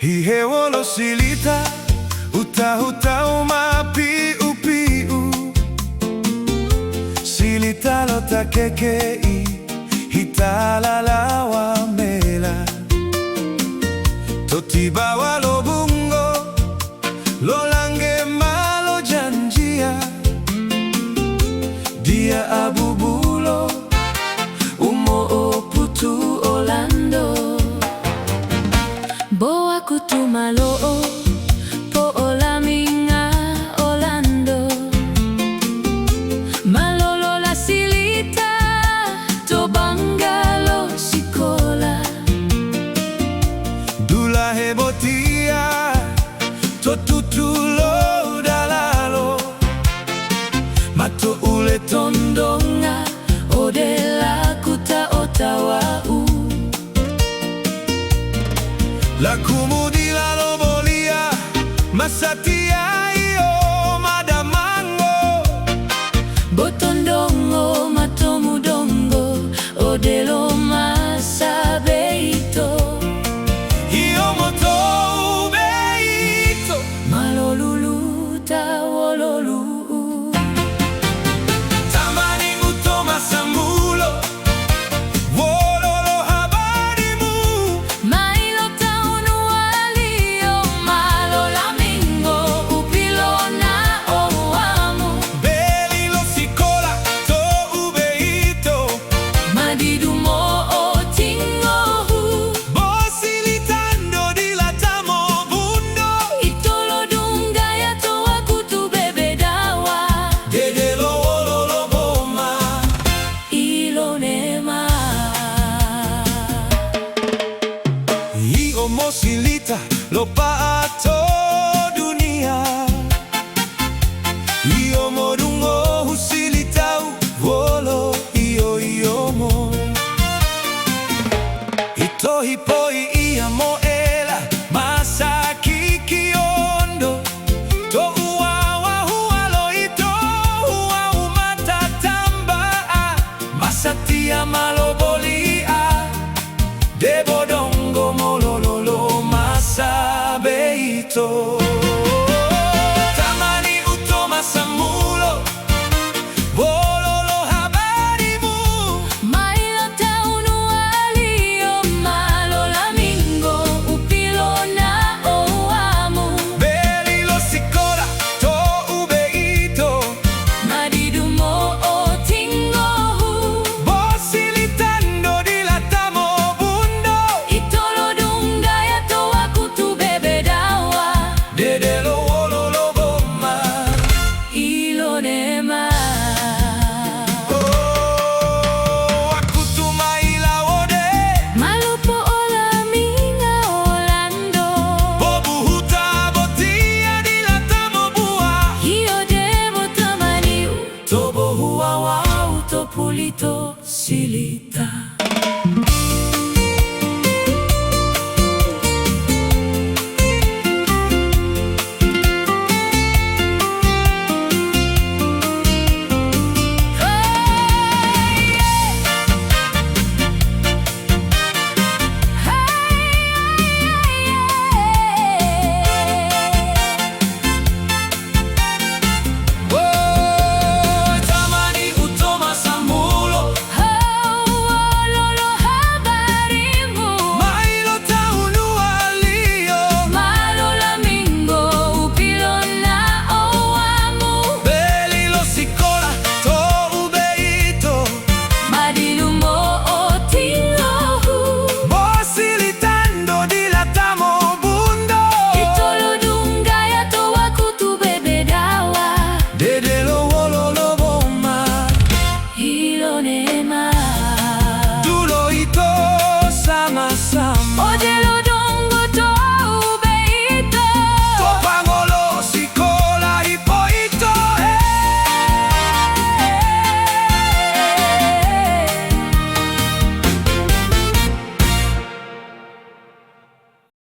Ihewolo silita uta uma piu piu silita lota kekei hitalalawa mela totibawa lo bungo lo lange malo janjia dia abubulo umo oputu Orlando boa kutumalo po olaminga Orlando malolo la silita to bangalo sikola dula hebotia to tutulo dalalo mato ule tondonga odela kuta otawau la kumudi la lobolia masatia io madamango botondongo matomudongo odelo masabeito io moto ubeito malolulu tawololu tamani muto masamulo silita lo paato